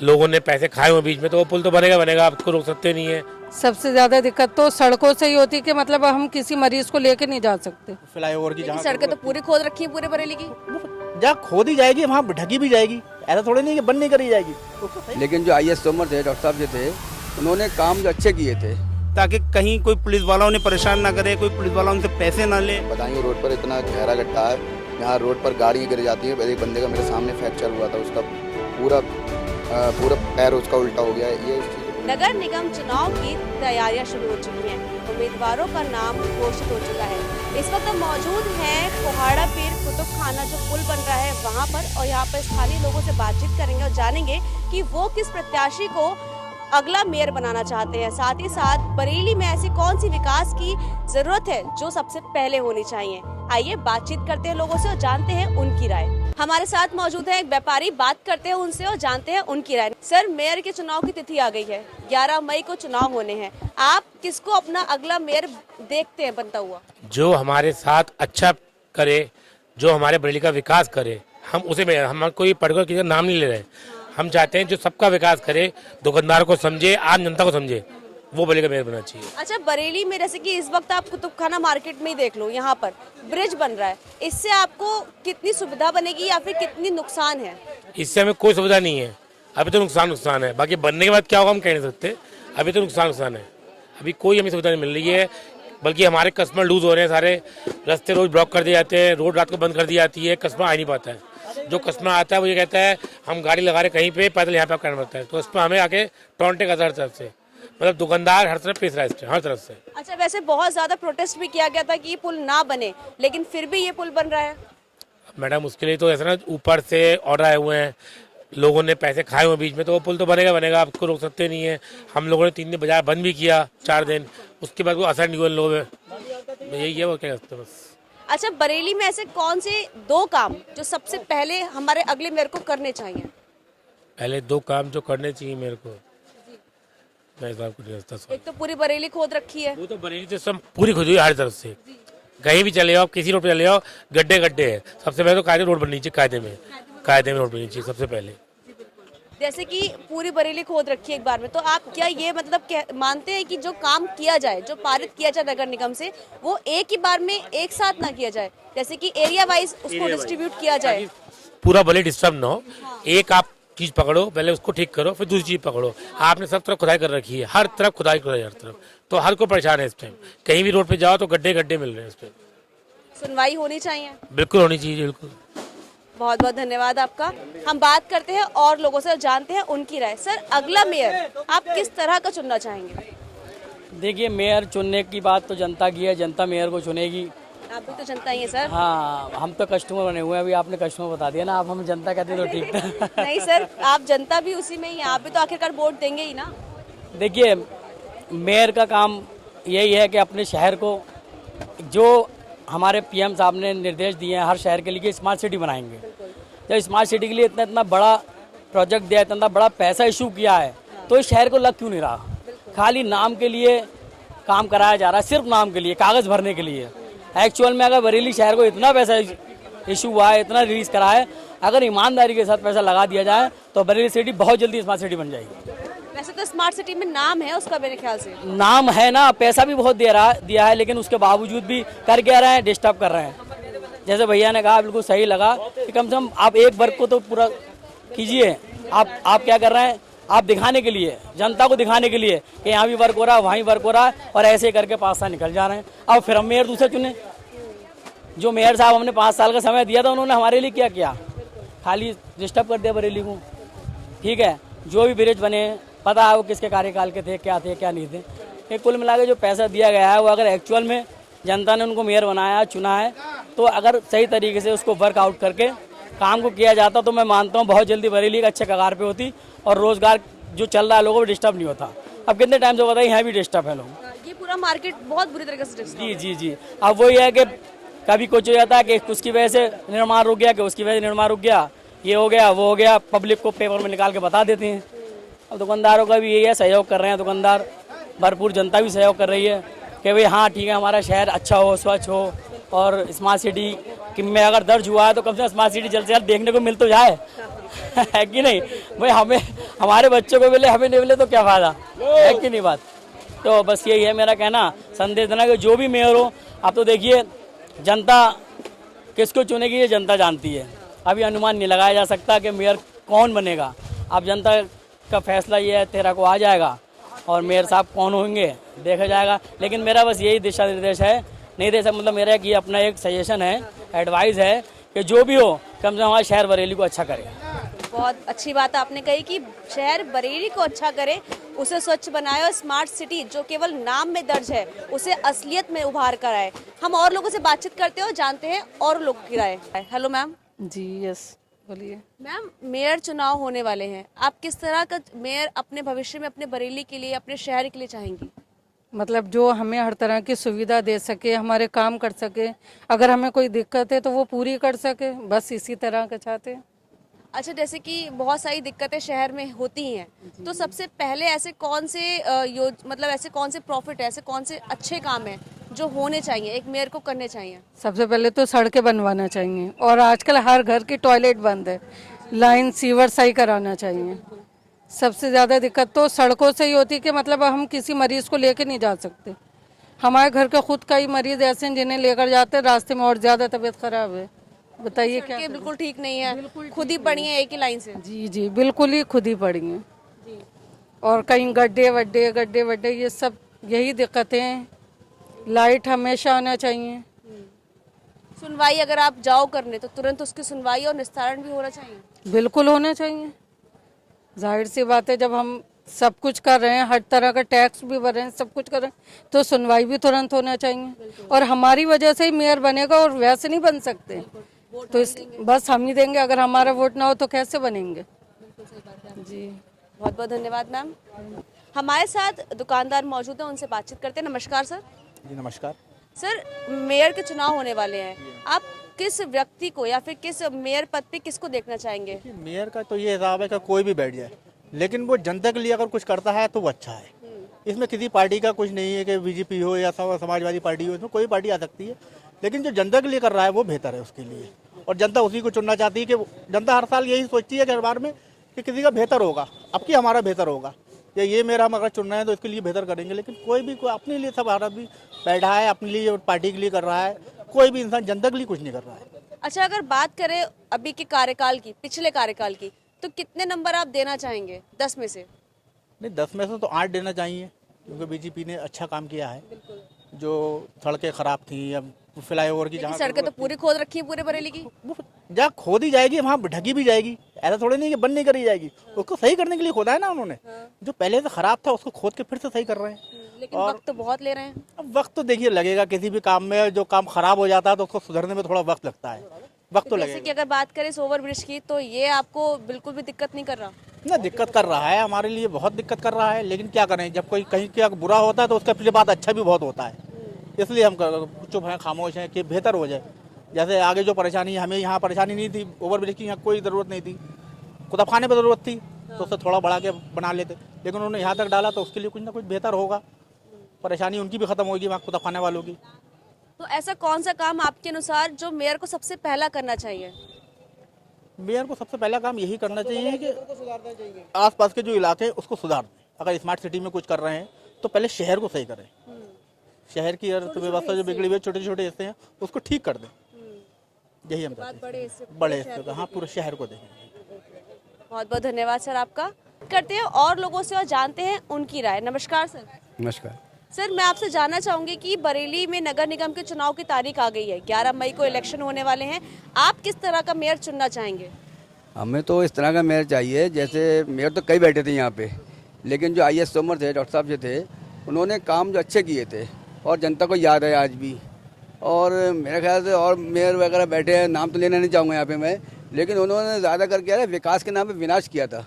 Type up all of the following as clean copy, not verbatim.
लोगों ने पैसे खाए हुए बीच में, तो वो पुल तो बनेगा बनेगा, आप उसको रोक सकते नहीं है। सबसे ज्यादा दिक्कत तो सड़कों से ही होती है कि मतलब हम किसी मरीज को लेके नहीं जा सकते। फ्लाईओवर की जहाँ सड़कें तो पूरी खोद रखी है पूरे बरेली की। जहाँ खोदी जाएगी वहाँ ढकी भी जाएगी, ऐसा थोड़ी नहीं कि बंद नहीं करी जाएगी। लेकिन जो IAS तोमर थे, डॉक्टर साहब जो थे, उन्होंने काम जो अच्छे किए थे, ताकि कहीं कोई पुलिस वाला उन्हें परेशान ना करे, कोई पुलिस वाला उनसे पैसे ना ले। बताएंगे रोड पर इतना गहरा गड्ढा है, यहाँ रोड पर गाड़ियाँ गिर जाती हैं। एक बंदे का मेरे सामने फ्रैक्चर हुआ था, उसका पूरा पैर उसका उल्टा हो गया है। ये नगर निगम चुनाव की तैयारियां शुरू हो चुकी हैं। उम्मीदवारों का नाम घोषित हो चुका है। इस वक्त हम मौजूद हैं कोहाड़ा पीर कुतुब खाना जो पुल बन रहा है वहां पर, और यहाँ पर स्थानीय लोगों से बातचीत करेंगे और जानेंगे कि वो किस प्रत्याशी को अगला मेयर बनाना चाहते हैं। साथ ही साथ बरेली में ऐसी कौन सी विकास की जरूरत है जो सबसे पहले होनी चाहिए। आइए बातचीत करते हैं लोगों से और जानते हैं उनकी राय। हमारे साथ मौजूद है एक व्यापारी, बात करते हैं उनसे और जानते हैं उनकी राय। सर, मेयर के चुनाव की तिथि आ गई है, 11 मई को चुनाव होने हैं। आप किसको अपना अगला मेयर देखते हैं बनता हुआ? जो हमारे साथ अच्छा करे, जो हमारे बरेली का विकास करे, हम उसे मेयर, हम कोई पर्टिकुलर किसी का नाम नहीं ले रहे। हम चाहते हैं जो सबका विकास करे, दुकानदार को समझे, आम जनता को समझे, वो बरेली का मेयर बनना चाहिए। अच्छा, बरेली में जैसे कि इस वक्त आप कुतुब खाना मार्केट में ही देख लो, यहाँ पर ब्रिज बन रहा है, इससे आपको कितनी सुविधा बनेगी या फिर कितनी नुकसान है? इससे हमें कोई सुविधा नहीं है, अभी तो नुकसान है। बाकी बनने के बाद क्या होगा हम कह नहीं सकते, अभी तो नुकसान है। अभी कोई हमें सुविधा नहीं मिल रही है, बल्कि हमारे कस्टमर लूज हो रहे हैं। सारे रास्ते रोज ब्लॉक कर दिए जाते हैं, रोड रात को बंद कर दी जाती है, कस्टमर आ नहीं पाता है। जो कस्टमर आता है वो ये कहता है हम गाड़ी लगा रहे कहीं पे, पैदल यहाँ पे करना पड़ता है, तो उस पर हमें आके टॉन्टे का हर तरफ से, मतलब दुकानदार हर तरफ पेश रहा है, हर तरफ से। अच्छा, वैसे बहुत ज्यादा प्रोटेस्ट भी किया गया था कि ये पुल ना बने, लेकिन फिर भी ये पुल बन रहा है। मैडम उसके लिए तो ऐसा ना, ऊपर से ऑर्डर आए हुए हैं, लोगों ने पैसे खाए हुए बीच में, तो वो पुल तो बनेगा बनेगा, आप उसको रोक सकते नहीं है। हम लोगों ने 3 दिन बाजार बंद भी किया, 4 दिन, उसके बाद वो असर नहीं हुआ लोगों में, यही है, वो क्या करते हैं बस। अच्छा, बरेली में ऐसे कौन से 2 काम जो सबसे पहले हमारे अगले मेयर को करने चाहिए? पहले 2 काम जो करने चाहिए मेरे को, मैं इस बार को नहीं समझता। एक तो पूरी बरेली खोद रखी है, वो तो बरेली तो सब पूरी खोदी है हर तरफ से, कहीं भी चले जाओ, किसी रोड पे चले जाओ, गड्ढे हैं। सबसे पहले तो कायदे रोड बननी चाहिए, कायदे में रोड बननी चाहिए सबसे पहले। जैसे कि पूरी बरेली खोद रखी है एक बार में, तो आप क्या ये मतलब मानते हैं कि जो काम किया जाए, जो पारित किया जाए नगर निगम से, वो एक ही बार में एक साथ ना किया जाए, जैसे कि एरिया वाइज उसको डिस्ट्रीब्यूट किया जाए, पूरा भले डिस्टर्ब ना हो। एक आप चीज पकड़ो, पहले उसको ठीक करो, फिर दूसरी चीज पकड़ो। आपने सब तरफ खुदाई कर रखी है, हर तरफ खुदाई हर तरफ, तो हर कोई परेशान है इस टाइम। कहीं भी रोड पे जाओ तो गड्ढे मिल रहे हैं। इस पे सुनवाई होनी चाहिए, बिल्कुल होनी चाहिए, बिल्कुल। बहुत बहुत धन्यवाद आपका। हम बात करते हैं और लोगों से, जानते हैं उनकी राय। सर, अगला मेयर आप किस तरह का चुनना चाहेंगे? देखिए, मेयर चुनने की बात तो जनता की है, जनता मेयर को चुनेगी। आप भी तो जनता ही है सर। हाँ, हम तो कस्टमर बने हुए हैं, अभी आपने कस्टमर बता दिया ना, आप हम जनता कहते तो ठीक था। नहीं सर, आप जनता भी उसी में ही है, आप भी तो आखिरकार वोट देंगे ही ना। देखिए, मेयर का काम यही है कि अपने शहर को, जो हमारे PM साहब ने निर्देश दिए हैं हर शहर के लिए, स्मार्ट सिटी बनाएंगे। जब स्मार्ट सिटी के लिए इतना बड़ा प्रोजेक्ट दिया है, इतना बड़ा पैसा इशू किया है, तो इस शहर को लग क्यों नहीं रहा? खाली नाम के लिए काम कराया जा रहा है, सिर्फ नाम के लिए, कागज़ भरने के लिए। एक्चुअल में अगर बरेली शहर को इतना पैसा इशू हुआ है, इतना रिलीज करा है, अगर ईमानदारी के साथ पैसा लगा दिया जाए तो बरेली सिटी बहुत जल्दी स्मार्ट सिटी बन जाएगी। वैसे तो स्मार्ट सिटी में नाम है उसका, मेरे ख्याल से नाम है ना, पैसा भी बहुत दिया है, लेकिन उसके बावजूद भी कर क्या रहे हैं, डिस्टर्ब कर रहे हैं। जैसे भैया ने कहा, बिल्कुल सही लगा कि कम से कम आप एक वर्ग को तो पूरा कीजिए। आप क्या कर रहे हैं, आप दिखाने के लिए, जनता को दिखाने के लिए कि यहाँ भी वर्क हो रहा है, वहीं वर्क हो रहा है, और ऐसे करके 5 साल निकल जा रहे हैं। अब फिर हम मेयर दूसरे चुने। जो मेयर साहब हमने 5 साल का समय दिया था, उन्होंने हमारे लिए क्या किया? खाली डिस्टर्ब कर दिया बरेली को। ठीक है, जो भी ब्रिज बने, पता है वो किसके कार्यकाल के थे, क्या नहीं थे। ये कुल मिला के जो पैसा दिया गया है, वो अगर एक्चुअल में जनता ने उनको मेयर बनाया, चुना है, तो अगर सही तरीके से उसको वर्कआउट करके काम को किया जाता, तो मैं मानता हूँ बहुत जल्दी बरेली एक अच्छे कगार पे होती, और रोजगार जो चल रहा है लोगों को डिस्टर्ब नहीं होता। अब कितने टाइम से बताइए, यहाँ भी डिस्टर्ब है लोग। ये पूरा मार्केट बहुत बुरी तरीके से जी। अब वही है कि कभी कुछ हो जाता है कि उसकी वजह से निर्माण रुक गया, कि उसकी वजह से निर्माण रुक गया, ये हो गया वो हो गया, पब्लिक को पेपर में निकाल के बता देते हैं। अब दुकानदारों का भी यही है, सहयोग कर रहे हैं दुकानदार, भरपूर जनता भी सहयोग कर रही है कि भाई हाँ ठीक है, हमारा शहर अच्छा हो, स्वच्छ हो, और स्मार्ट सिटी में अगर दर्ज हुआ है तो कम से कम स्मार्ट सिटी जल्द से जल्द देखने को मिल तो जाए। है कि नहीं भाई? हमारे बच्चों को मिले हमें नहीं मिले तो क्या फायदा है कि नहीं बात। तो बस यही है मेरा कहना, संदेश देना कि जो भी मेयर हो, आप तो देखिए जनता किसको चुनेगी ये जनता जानती है। अभी अनुमान नहीं लगाया जा सकता कि मेयर कौन बनेगा। अब जनता का फैसला ये है 13 को आ जाएगा और मेयर साहब कौन होंगे देखा जाएगा। लेकिन मेरा बस यही दिशा निर्देश है, नहीं दे सकता मतलब मेरा कि अपना एक सजेशन है, एडवाइस है कि जो भी हो कम से कम हमारे शहर बरेली को अच्छा करे। बहुत अच्छी बात आपने कही कि शहर बरेली को अच्छा करे, उसे स्वच्छ बनाए और स्मार्ट सिटी जो केवल नाम में दर्ज है उसे असलियत में उभार कर आए। हम और लोगों से बातचीत करते हैं और जानते हैं और लोगों की राय। Hello ma'am. जी यस बोलिए। मैम, मेयर चुनाव होने वाले हैं, आप किस तरह का मेयर अपने भविष्य में अपने बरेली के लिए, अपने शहर के लिए चाहेंगी? मतलब जो हमें हर तरह की सुविधा दे सके, हमारे काम कर सके, अगर हमें कोई दिक्कत है तो वो पूरी कर सके, बस इसी तरह का चाहते हैं। अच्छा, जैसे कि बहुत सारी दिक्कतें शहर में होती हैं, तो सबसे पहले ऐसे कौन से मतलब ऐसे कौन से प्रॉफिट है, ऐसे कौन से अच्छे काम हैं जो होने चाहिए, एक मेयर को करने चाहिए? सबसे पहले तो सड़कें बनवाना चाहिए और आजकल हर घर की टॉयलेट बंद है, लाइन सीवर सही कराना चाहिए। सबसे ज़्यादा दिक्कत तो सड़कों से ही होती है कि मतलब हम किसी मरीज को लेके नहीं जा सकते। हमारे घर के खुद का ही मरीज ऐसे हैं जिन्हें लेकर जाते हैं, रास्ते में और ज़्यादा तबीयत खराब है। बताइए क्या सड़कें बिल्कुल ठीक नहीं है, खुद ही पड़ी है एक ही लाइन से। जी जी बिल्कुल ही खुद ही पड़ी हैं और कहीं गड्ढे वड्ढे ये सब यही दिक्कतें हैं। लाइट हमेशा आना चाहिए। सुनवाई अगर आप जाओ करने तो तुरंत उसकी सुनवाई और निस्तारण भी होना चाहिए। बिल्कुल होना चाहिए। जाहिर सी बात है, जब हम सब कुछ कर रहे हैं, हर तरह का टैक्स भी भर रहे हैं, सब कुछ कर रहे हैं, तो सुनवाई भी तुरंत होना चाहिए। और हमारी वजह से ही मेयर बनेगा और वैसे नहीं बन सकते, तो बस हम ही देंगे। अगर हमारा वोट ना हो तो कैसे बनेंगे? जी बहुत बहुत धन्यवाद मैम। हमारे साथ दुकानदार मौजूद हैं, उनसे बातचीत करते हैं। नमस्कार सर। जी नमस्कार। सर, मेयर के चुनाव होने वाले हैं, आप किस व्यक्ति को या फिर किस मेयर पद पे किसको देखना चाहेंगे? मेयर का तो ये हिसाब है कि कोई भी बैठ जाए, लेकिन वो जनता के लिए अगर कुछ करता है तो वो अच्छा है। इसमें किसी पार्टी का कुछ नहीं है कि बीजेपी हो या समाजवादी पार्टी हो, इसमें कोई पार्टी आ सकती है, लेकिन जो जनता के लिए कर रहा है वो बेहतर है उसके लिए। और जनता उसी को चुनना चाहती है कि जनता हर साल यही सोचती है कि हर बार में कि किसी का बेहतर होगा, अब की हमारा बेहतर होगा, या ये मेरा हम अगर चुन रहे हैं तो इसके लिए बेहतर करेंगे। लेकिन कोई अपने लिए सब हर भी बैठा है, अपने लिए पार्टी के लिए कर रहा है, कोई भी इंसान जनता के लिए कुछ नहीं कर रहा है। अच्छा, अगर बात करें अभी के कार्यकाल की, पिछले कार्यकाल की, तो कितने नंबर आप देना चाहेंगे 10 में से? नहीं, 10 में से तो 8 देना चाहिए, क्योंकि बीजेपी ने अच्छा काम किया है। जो सड़कें खराब थी, अब फ्लाईओवर की जहाँ सड़कें तो पूरी खोद रखी है पूरे बरेली की। जहाँ खोदी जाएगी वहाँ ढकी भी जाएगी, ऐसा थोड़ी नहीं कि बंद नहीं करी जाएगी। उसको सही करने के लिए खोदा है ना उन्होंने, जो पहले से खराब था उसको खोद के फिर से सही कर रहे हैं। लेकिन वक्त तो बहुत ले रहे हैं। अब वक्त तो देखिए लगेगा, किसी भी काम में जो काम खराब हो जाता है तो उसको सुधरने में थोड़ा वक्त लगता है, वक्त तो जैसे लगेगा। कि अगर बात करें इस ओवरब्रिज की, तो ये आपको बिल्कुल भी दिक्कत नहीं कर रहा? ना, दिक्कत कर रहा है, हमारे लिए बहुत दिक्कत कर रहा है, लेकिन क्या करें, जब कोई कहीं क्या बुरा होता है तो उसका पिछले बात अच्छा भी बहुत होता है, इसलिए हम चुप हैं, खामोश हैं कि बेहतर हो जाए। जैसे आगे जो परेशानी, हमें यहाँ परेशानी नहीं थी, ओवरब्रिज की यहाँ कोई ज़रूरत नहीं थी, कुतबखाने पर ज़रूरत थी तो उससे थोड़ा बढ़ा के बना लेते, लेकिन उन्होंने यहाँ तक डाला तो उसके लिए कुछ ना कुछ बेहतर होगा, परेशानी उनकी भी खत्म होगी वहाँ कुतबखाने वालों की। तो ऐसा कौन सा काम आपके अनुसार जो मेयर को सबसे पहला करना चाहिए? मेयर को सबसे पहला काम यही करना चाहिए कि आसपास के जो इलाके हैं उसको सुधार दें। अगर स्मार्ट सिटी में कुछ कर रहे हैं तो पहले शहर को सही करें, शहर की अर्थव्यवस्था जो बिगड़ी हुई है, छोटे छोटे हिस्से हैं, उसको ठीक कर दें। यही हम चाहते हैं, बड़े हिस्से को, हाँ, पूरे शहर को देखें। बहुत बहुत धन्यवाद सर आपका। करते हैं और लोगों से और जानते हैं उनकी राय। नमस्कार सर। नमस्कार सर, मैं आपसे जानना चाहूंगी कि बरेली में नगर निगम के चुनाव की तारीख आ गई है, 11 मई को इलेक्शन होने वाले हैं, आप किस तरह का मेयर चुनना चाहेंगे? हमें तो इस तरह का मेयर चाहिए, जैसे मेयर तो कई बैठे थे यहाँ पे, लेकिन जो IAS तोमर थे, डॉक्टर साहब जो थे, उन्होंने काम जो अच्छे किए थे और जनता को याद है आज भी। और मेरे ख्याल से और मेयर वगैरह बैठे हैं, नाम तो लेना नहीं चाहूँगा यहाँ पे मैं, लेकिन उन्होंने ज़्यादा करके यार विकास के नाम पे विनाश किया था,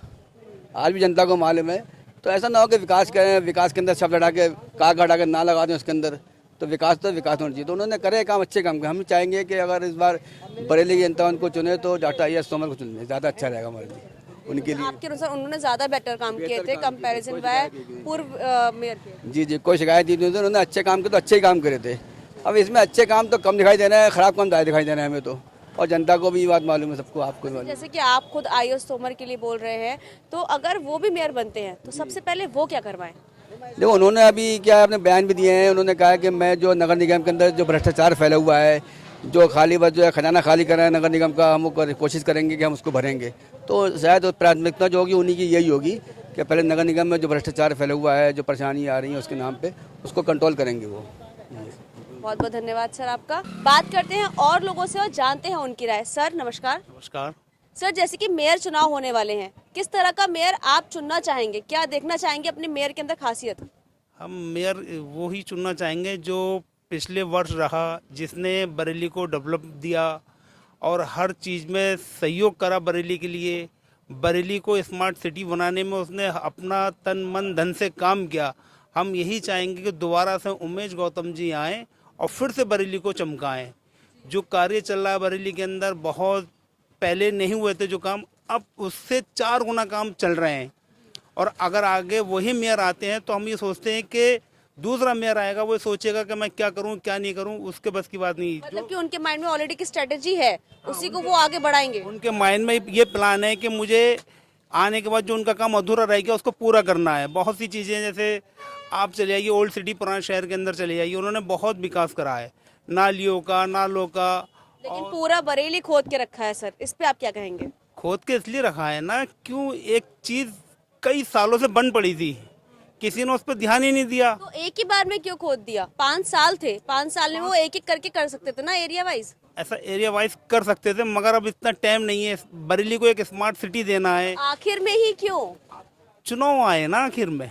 आज भी जनता को मालूम है। तो ऐसा ना हो कि विकास करें, विकास के अंदर शब्द हटा के काग हटा के ना लगा दें उसके अंदर, तो विकास होना चाहिए। तो उन्होंने करे काम, अच्छे काम। हम चाहेंगे कि अगर इस बार बरेली की जनता उनको चुने तो डॉक्टर IAS तोमर को चुने, ज़्यादा अच्छा रहेगा हमारे लिए, उनके लिए। आपके अनुसार उन्होंने ज़्यादा बेटर काम किए थे कंपैरिजन में पूर्व मेयर के? जी जी, कोई शिकायत नहीं थी, उन्होंने अच्छे काम किए तो अच्छे ही काम करे थे। अब इसमें अच्छे काम तो कम दिखाई दे रहे हैं, ख़राब काम ज़्यादा दिखाई दे रहे हैं हमें तो। और जनता को भी ये बात मालूम है, सबको, आपको भी मालूम है। जैसे कि आप खुद आयुष तोमर के लिए बोल रहे हैं, तो अगर वो भी मेयर बनते हैं तो सबसे पहले वो क्या करवाएं? देखो, उन्होंने अभी क्या अपने बयान भी दिए हैं। उन्होंने कहा है कि मैं जो नगर निगम के अंदर जो भ्रष्टाचार फैला हुआ है, जो खाली बस जो है खजाना खाली कर रहा है नगर निगम का, हम वो कोशिश करेंगे कि हम उसको भरेंगे। तो शायद प्राथमिकता जो होगी उन्हीं की यही होगी कि पहले नगर निगम में जो भ्रष्टाचार फैला हुआ है, जो परेशानी आ रही है उसके नाम पे, उसको कंट्रोल करेंगे वो। बहुत बहुत धन्यवाद सर आपका। बात करते हैं और लोगों से और जानते हैं उनकी राय। सर नमस्कार। नमस्कार। सर जैसे कि मेयर चुनाव होने वाले हैं, किस तरह का मेयर आप चुनना चाहेंगे? क्या देखना चाहेंगे अपने मेयर के अंदर खासियत? हम मेयर वो ही चुनना चाहेंगे जो पिछले वर्ष रहा, जिसने बरेली को डेवलप दिया और हर चीज़ में सहयोग करा बरेली के लिए। बरेली को स्मार्ट सिटी बनाने में उसने अपना तन मन धन से काम किया। हम यही चाहेंगे कि दोबारा से उमेश गौतम जी आएँ और फिर से बरेली को चमकाएं। जो कार्य चल रहा है बरेली के अंदर, बहुत पहले नहीं हुए थे जो काम, अब उससे 4 गुना काम चल रहे हैं। और अगर आगे वही मेयर आते हैं तो हम ये सोचते हैं कि दूसरा मेयर आएगा, वो सोचेगा कि मैं क्या करूं क्या नहीं करूं, उसके बस की बात नहीं। मतलब कि उनके माइंड में ऑलरेडी की स्ट्रेटेजी है, उसी को वो आगे बढ़ाएंगे। उनके माइंड में ये प्लान है कि मुझे आने के बाद जो उनका काम अधूरा रह गया उसको पूरा करना है। बहुत सी चीज़ें, जैसे आप चले जाइए ओल्ड सिटी पुराने शहर के अंदर चले जाइए, उन्होंने बहुत विकास करा है, नालियों का, नालों का। लेकिन पूरा बरेली खोद के रखा है सर, इस पे आप क्या कहेंगे? खोद के इसलिए रखा है ना, क्यों, एक चीज़ कई सालों से बंद पड़ी थी, किसी ने उस पर ध्यान ही नहीं दिया। तो एक ही बार में क्यों खोद दिया? 5 साल थे, 5 साल में वो एक एक करके कर सकते थे ना, एरिया वाइज। ऐसा एरिया वाइज कर सकते थे, मगर अब इतना टाइम नहीं है। बरेली को एक स्मार्ट सिटी देना है। आखिर में ही क्यों? चुनाव आए ना आखिर में,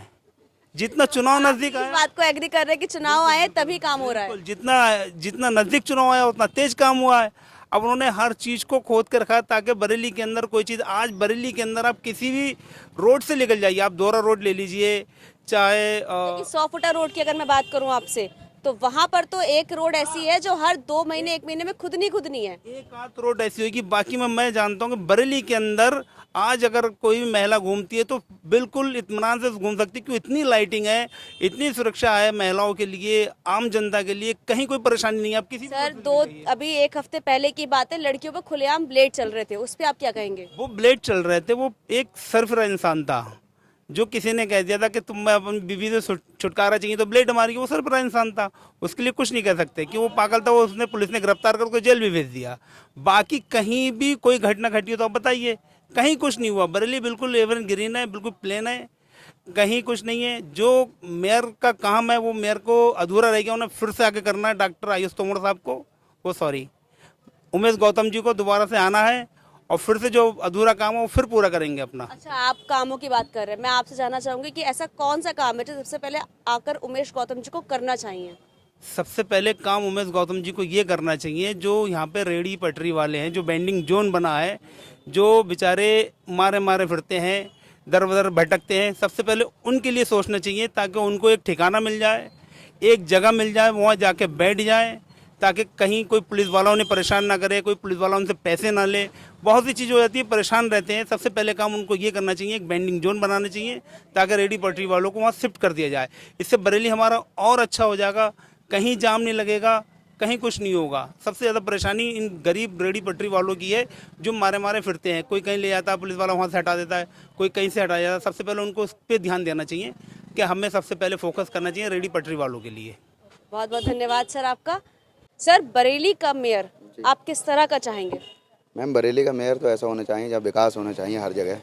जितना चुनाव नजदीक इस आया, बात को एग्री कर रहे हैं कि चुनाव आए तभी काम हो रहा है। जितना जितना नजदीक चुनाव आया उतना तेज काम हुआ है। अब उन्होंने हर चीज को खोद कर रखा है ताकि बरेली के अंदर कोई चीज, आज बरेली के अंदर आप किसी भी रोड से निकल जाइए, आप दोहरा रोड ले लीजिए, चाहे लेकिन 100 फुटा रोड की अगर मैं बात करूं आपसे, तो वहां पर तो एक रोड ऐसी है जो हर 2 महीने 1 महीने में खुदनी है। एक आध रोड ऐसी होगी, बाकी में मैं जानता हूँ कि बरेली के अंदर आज अगर कोई भी महिला घूमती है तो बिल्कुल इत्मीनान से घूम सकती है, क्योंकि इतनी लाइटिंग है, इतनी सुरक्षा है महिलाओं के लिए, आम जनता के लिए, कहीं कोई परेशानी नहीं है। आप किसी सर अभी 1 हफ्ते पहले की बात है, लड़कियों पर खुलेआम ब्लेड चल रहे थे, उस पर आप क्या कहेंगे? वो ब्लेड चल रहे थे, वो एक सरफरा इंसान था जो किसी ने कह दिया था कि तुम अपनी बीवी से छुटकारा चाहिए तो ब्लेड मारिए। वो सरफरा इंसान था, उसके लिए कुछ नहीं कह सकते कि वो पागल था। वो उसने, पुलिस ने गिरफ्तार कर उसको जेल भी भेज दिया। बाकी कहीं भी कोई घटना घटी हो तो आप बताइए, कहीं कुछ नहीं हुआ। बरेली बिल्कुल एवर ग्रीन है, बिल्कुल प्लेन है, कहीं कुछ नहीं है। जो मेयर का काम है वो मेयर को अधूरा रह गया, उन्हें फिर से आगे करना है। डॉक्टर आयुष तोमर साहब को, वो सॉरी उमेश गौतम जी को दोबारा से आना है और फिर से जो अधूरा काम है वो फिर पूरा करेंगे अपना। अच्छा, आप कामों की बात कर रहे हैं, मैं आपसे जानना चाहूंगी कि ऐसा कौन सा काम है जो सबसे पहले आकर उमेश गौतम जी को करना चाहिए? सबसे पहले काम उमेश गौतम जी को ये करना चाहिए, जो यहाँ पे रेडी पटरी वाले हैं, जो बेंडिंग जोन बना है, जो बेचारे मारे मारे फिरते हैं, दर बदर भटकते हैं, सबसे पहले उनके लिए सोचना चाहिए ताकि उनको एक ठिकाना मिल जाए, एक जगह मिल जाए, वहाँ जाके बैठ जाए, ताकि कहीं कोई पुलिस वाला उन्हें परेशान ना करे, कोई पुलिस वाला उनसे पैसे ना ले। बहुत सी चीज़ हो जाती है, परेशान रहते हैं। सबसे पहले काम उनको ये करना चाहिए, एक बेंडिंग जोन बनाना चाहिए ताकि रेडी पटरी वालों को वहाँ शिफ्ट कर दिया जाए। इससे बरेली हमारा और अच्छा हो जाएगा, कहीं जाम नहीं लगेगा, कहीं कुछ नहीं होगा। सबसे ज़्यादा परेशानी इन गरीब रेडी पटरी वालों की है जो मारे मारे फिरते हैं। कोई कहीं ले जाता है, पुलिस वाला वहाँ से हटा देता है, कोई कहीं से हटा जाता है। सबसे पहले उनको उस पर ध्यान देना चाहिए कि हमें सबसे पहले फोकस करना चाहिए रेडी पटरी वालों के लिए। बहुत बहुत धन्यवाद सर आपका। सर बरेली का मेयर आप किस तरह का चाहेंगे? मैम, बरेली का मेयर तो ऐसा होना चाहिए जहाँ विकास होना चाहिए हर जगह।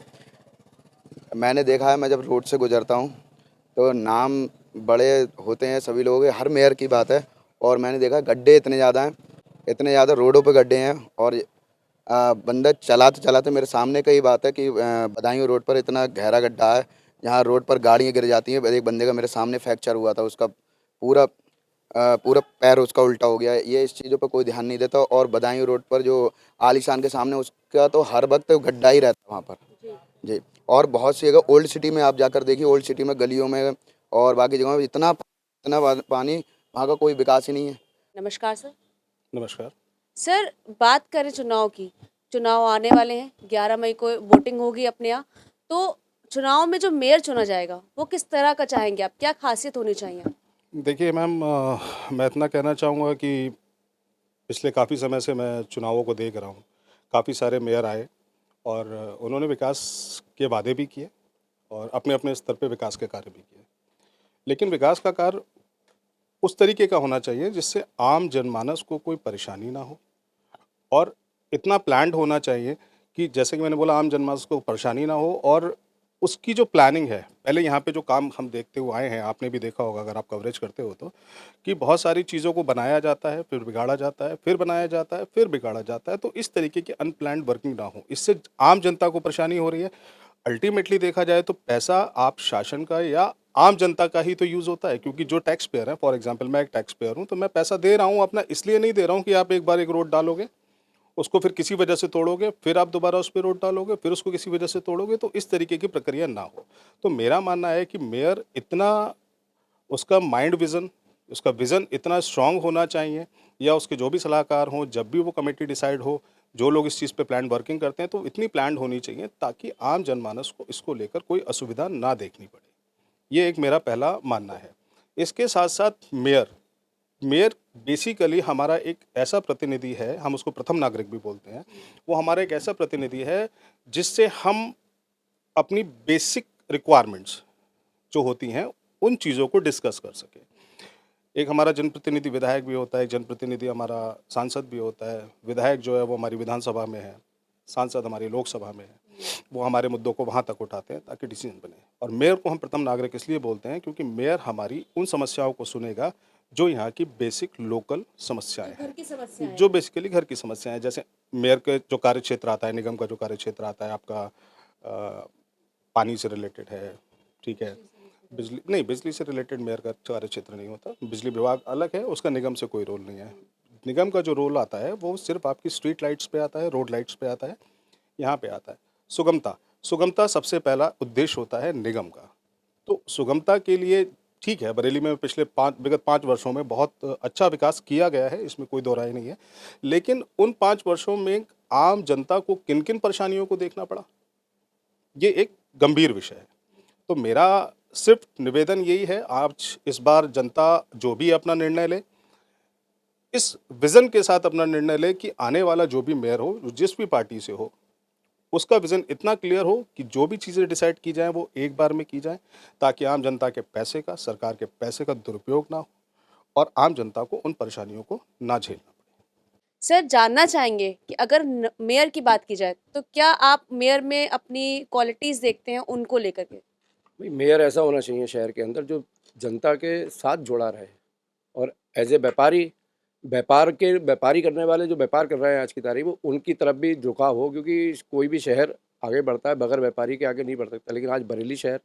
मैंने देखा है, मैं जब रोड से गुजरता हूँ तो नाम बड़े होते हैं सभी लोगों के, हर मेयर की बात है। और मैंने देखा गड्ढे इतने ज़्यादा हैं, इतने ज़्यादा रोडों पे गड्ढे हैं। और बंदा चलाते चलाते मेरे सामने का ही बात है कि बदायूं रोड पर इतना गहरा गड्ढा है जहाँ रोड पर गाड़ियाँ गिर जाती हैं। एक बंदे का मेरे सामने फ्रैक्चर हुआ था, उसका पूरा पैर उसका उल्टा हो गया है। ये इस चीज़ों पर कोई ध्यान नहीं देता। और बदायूं रोड पर जो आलीशान के सामने, उसका तो हर वक्त गड्ढा ही रहता है वहाँ पर जी। और बहुत सी जगह ओल्ड सिटी में आप जाकर देखिए, ओल्ड सिटी में गलियों में और बाकी जगहों में इतना पानी, वहाँ का कोई विकास ही नहीं है। नमस्कार सर। नमस्कार सर बात करें चुनाव की, चुनाव आने वाले हैं, 11 मई को वोटिंग होगी अपने यहाँ, तो चुनाव में जो मेयर चुना जाएगा वो किस तरह का चाहेंगे आप? क्या खासियत होनी चाहिए? देखिए मैम, मैं इतना कहना चाहूँगा कि पिछले काफ़ी समय से मैं चुनावों को देख रहा हूँ। काफ़ी सारे मेयर आए और उन्होंने विकास के वादे भी किए और अपने अपने स्तर पे विकास के कार्य भी किए। लेकिन विकास का कार्य उस तरीके का होना चाहिए जिससे आम जनमानस को कोई परेशानी ना हो और इतना प्लान्ड होना चाहिए कि जैसे कि मैंने बोला आम जनमानस को परेशानी ना हो और उसकी जो प्लानिंग है, पहले यहाँ पे जो काम हम देखते हुए आए हैं, आपने भी देखा होगा अगर आप कवरेज करते हो तो, कि बहुत सारी चीज़ों को बनाया जाता है, फिर बिगाड़ा जाता है, फिर बनाया जाता है, फिर बिगाड़ा जाता है। तो इस तरीके की अनप्लान्ड वर्किंग ना हो, इससे आम जनता को परेशानी हो रही है। अल्टीमेटली देखा जाए तो पैसा आप शासन का या आम जनता का ही तो यूज़ होता है, क्योंकि जो टैक्स पेयर है, फॉर एग्जांपल मैं एक टैक्स पेयर हूँ, तो मैं पैसा दे रहा हूँ अपना, इसलिए नहीं दे रहा हूँ कि आप एक बार एक रोड डालोगे, उसको फिर किसी वजह से तोड़ोगे, फिर आप दोबारा उस पर रोड डालोगे, फिर उसको किसी वजह से तोड़ोगे, तो इस तरीके की प्रक्रिया ना हो। तो मेरा मानना है कि मेयर इतना, उसका माइंड विज़न, उसका विज़न इतना स्ट्रांग होना चाहिए, या उसके जो भी सलाहकार हों, जब भी वो कमेटी डिसाइड हो, जो लोग इस चीज़ पे प्लान वर्किंग करते हैं, तो इतनी प्लान होनी चाहिए ताकि आम जनमानस को इसको लेकर कोई असुविधा ना देखनी पड़े। ये एक मेरा पहला मानना है। इसके साथ साथ मेयर बेसिकली हमारा एक ऐसा प्रतिनिधि है, हम उसको प्रथम नागरिक भी बोलते हैं, वो हमारा एक ऐसा प्रतिनिधि है जिससे हम अपनी बेसिक रिक्वायरमेंट्स जो होती हैं उन चीज़ों को डिस्कस कर सकें। एक हमारा जनप्रतिनिधि विधायक भी होता है, एक जनप्रतिनिधि हमारा सांसद भी होता है। विधायक जो है वो हमारी विधानसभा में है, सांसद हमारी लोकसभा में है, वो हमारे मुद्दों को वहाँ तक उठाते हैं ताकि डिसीजन बने। और मेयर को हम प्रथम नागरिक इसलिए बोलते हैं क्योंकि मेयर हमारी उन समस्याओं को सुनेगा जो यहाँ की बेसिक लोकल समस्याएं हैं, जो बेसिकली घर की समस्याएं हैं। जैसे मेयर के जो कार्य क्षेत्र आता है, निगम का जो कार्य क्षेत्र आता है आपका पानी से रिलेटेड है, ठीक है, बिजली नहीं, बिजली से रिलेटेड मेयर का कार्य क्षेत्र नहीं होता, बिजली विभाग अलग है, उसका निगम से कोई रोल नहीं है। निगम का जो रोल आता है वो सिर्फ आपकी स्ट्रीट लाइट्स पे आता है, रोड लाइट्स पे आता है, यहाँ पे आता है। सुगमता सबसे पहला उद्देश्य होता है निगम का। तो सुगमता के लिए ठीक है, बरेली में पिछले विगत 5 वर्षों में बहुत अच्छा विकास किया गया है, इसमें कोई दो राय नहीं है। लेकिन उन 5 वर्षों में आम जनता को किन किन परेशानियों को देखना पड़ा, ये एक गंभीर विषय है। तो मेरा सिर्फ निवेदन यही है, आज इस बार जनता जो भी अपना निर्णय ले, इस विज़न के साथ अपना निर्णय ले कि आने वाला जो भी मेयर हो, जिस भी पार्टी से हो, उसका विज़न इतना क्लियर हो कि जो भी चीज़ें डिसाइड की जाएं वो एक बार में की जाएं, ताकि आम जनता के पैसे का, सरकार के पैसे का दुरुपयोग ना हो और आम जनता को उन परेशानियों को ना झेलना पड़े। सर, जानना चाहेंगे कि अगर मेयर की बात की जाए तो क्या आप मेयर में अपनी क्वालिटीज़ देखते हैं उनको लेकर के? भाई मेयर ऐसा होना चाहिए शहर के अंदर जो जनता के साथ जुड़ा रहे और एज ए व्यापारी करने वाले जो व्यापार कर रहे हैं आज की तारीख में, उनकी तरफ भी झुकाव हो, क्योंकि कोई भी शहर आगे बढ़ता है बगैर व्यापारी के आगे नहीं बढ़ सकता। लेकिन आज बरेली शहर,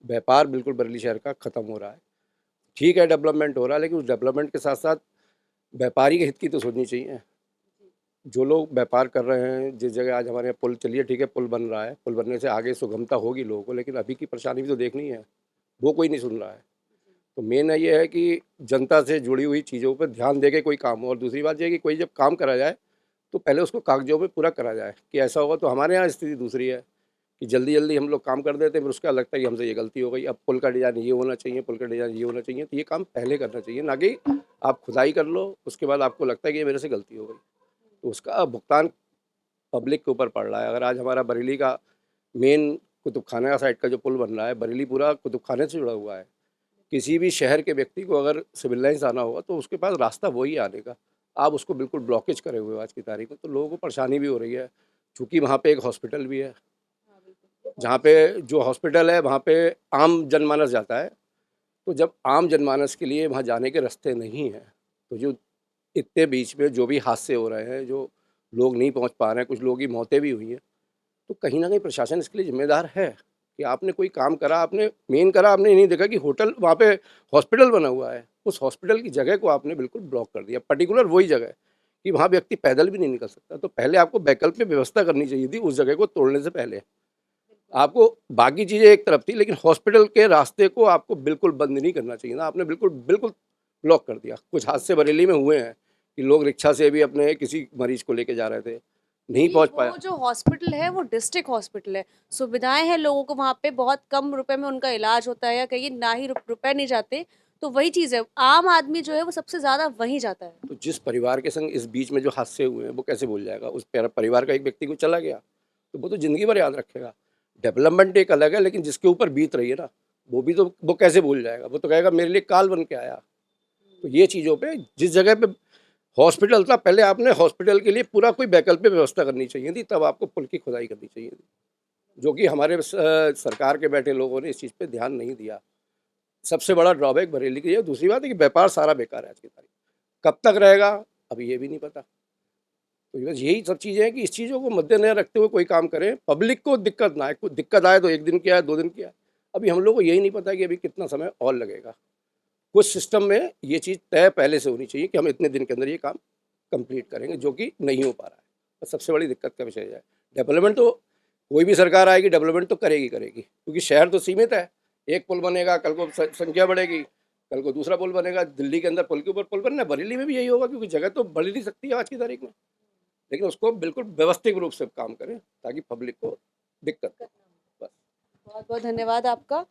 व्यापार बिल्कुल बरेली शहर का ख़त्म हो रहा है। ठीक है, डेवलपमेंट हो रहा है, लेकिन उस डेवलपमेंट के साथ साथ व्यापारी के हित की तो सोचनी चाहिए। जो लोग व्यापार कर रहे हैं, जिस जगह आज हमारे यहाँ पुल, चलिए ठीक है, पुल बन रहा है, पुल बनने से आगे सुगमता होगी लोगों को, लेकिन अभी की परेशानी भी तो देखनी है, वो कोई नहीं सुन रहा है। तो मेन ये है कि जनता से जुड़ी हुई चीज़ों पर ध्यान दे के कोई काम हो। और दूसरी बात यह है कि कोई जब काम करा जाए तो पहले उसको कागजों में पूरा करा जाए कि ऐसा होगा। तो हमारे यहाँ स्थिति दूसरी है कि जल्दी जल्दी हम लोग काम कर देते हैं, फिर उसका लगता है कि हमसे ये गलती हो गई, अब पुल का डिज़ाइन ये होना चाहिए, पुल का डिज़ाइन ये होना चाहिए। तो ये काम पहले करना चाहिए, ना कि आप खुदाई कर लो, उसके बाद आपको लगता है कि ये मेरे से गलती हो गई। तो उसका भुगतान पब्लिक के ऊपर पड़ रहा है। अगर आज हमारा बरेली का मेन कुतुब खाना साइड का जो पुल बन रहा है, बरेली पूरा कुतुब खाने से जुड़ा हुआ है। किसी भी शहर के व्यक्ति को अगर सिविल लाइन्स आना होगा तो उसके पास रास्ता वही आने का, आप उसको बिल्कुल ब्लॉकेज करे हुए हो आज की तारीख में। तो लोगों को परेशानी भी हो रही है, चूँकि वहाँ पे एक हॉस्पिटल भी है, जहाँ पे जो हॉस्पिटल है वहाँ पे आम जनमानस जाता है। तो जब आम जनमानस के लिए वहाँ जाने के रास्ते नहीं हैं, तो जो इतने बीच में जो भी हादसे हो रहे हैं, जो लोग नहीं पहुँच पा रहे हैं, कुछ लोगों की मौतें भी हुई हैं, तो कहीं ना कहीं प्रशासन इसके लिए जिम्मेदार है कि आपने कोई काम करा, आपने मेन करा, आपने नहीं देखा कि होटल, वहाँ पे हॉस्पिटल बना हुआ है, उस हॉस्पिटल की जगह को आपने बिल्कुल ब्लॉक कर दिया, पर्टिकुलर वही जगह कि वहाँ व्यक्ति पैदल भी नहीं निकल सकता। तो पहले आपको वैकल्पिक व्यवस्था करनी चाहिए थी उस जगह को तोड़ने से पहले। आपको बाकी चीज़ें एक तरफ थी, लेकिन हॉस्पिटल के रास्ते को आपको बिल्कुल बंद नहीं करना चाहिए ना, आपने बिल्कुल ब्लॉक कर दिया। कुछ हादसे बरेली में हुए हैं कि लोग रिक्शा से भी अपने किसी मरीज को लेके जा रहे थे, नहीं पहुंच पाया। वो जो हॉस्पिटल है वो डिस्ट्रिक्ट हॉस्पिटल है, सुविधाएं हैं लोगों को वहाँ पे, बहुत कम रुपए में उनका इलाज होता है, या कहीं ना ही रुपए नहीं जाते, तो वही चीज़ है, आम आदमी जो है वो सबसे ज़्यादा वहीं जाता है। तो जिस परिवार के संग इस बीच में जो हादसे हुए हैं वो कैसे भूल जाएगा? उस परिवार का एक व्यक्ति को चला गया तो वो तो ज़िंदगी भर याद रखेगा। डेवलपमेंट एक अलग है, लेकिन जिसके ऊपर बीत रही है ना, वो भी तो वो कैसे भूल जाएगा? वो तो कहेगा मेरे लिए काल बन के आया। तो ये चीज़ों पे जिस जगह पे हॉस्पिटल था, पहले आपने हॉस्पिटल के लिए पूरा कोई वैकल्पिक व्यवस्था करनी चाहिए थी, तब आपको पुल की खुदाई करनी चाहिए थी, जो कि हमारे सरकार के बैठे लोगों ने इस चीज़ पे ध्यान नहीं दिया। सबसे बड़ा ड्रॉबैक बरेली की है। दूसरी बात है कि व्यापार सारा बेकार है आज की तारीख। कब तक रहेगा अभी ये भी नहीं पता। तो बस यही सब चीज़ें हैं कि इस चीज़ों को मद्देनजर रखते हुए कोई काम करें, पब्लिक को दिक्कत ना आए। कोई दिक्कत आए तो 1 दिन किया है, 2 दिन किया है, अभी हम लोग को यही नहीं पता कि अभी कितना समय और लगेगा। कुछ सिस्टम में ये चीज़ तय पहले से होनी चाहिए कि हम इतने दिन के अंदर ये काम कंप्लीट करेंगे, जो कि नहीं हो पा रहा है। तो सबसे बड़ी दिक्कत का विषय है। डेवलपमेंट तो कोई भी सरकार आएगी, डेवलपमेंट तो करेगी, क्योंकि शहर तो सीमित है। एक पुल बनेगा, कल को संख्या बढ़ेगी, कल को दूसरा पुल बनेगा। दिल्ली के अंदर पुल के ऊपर पुल बनना है, बरेली में भी यही होगा, क्योंकि जगह तो बढ़ नहीं सकती है आज की तारीख में। लेकिन उसको बिल्कुल व्यवस्थित रूप से काम करें ताकि पब्लिक को दिक्कत हो। बस। बहुत बहुत धन्यवाद आपका।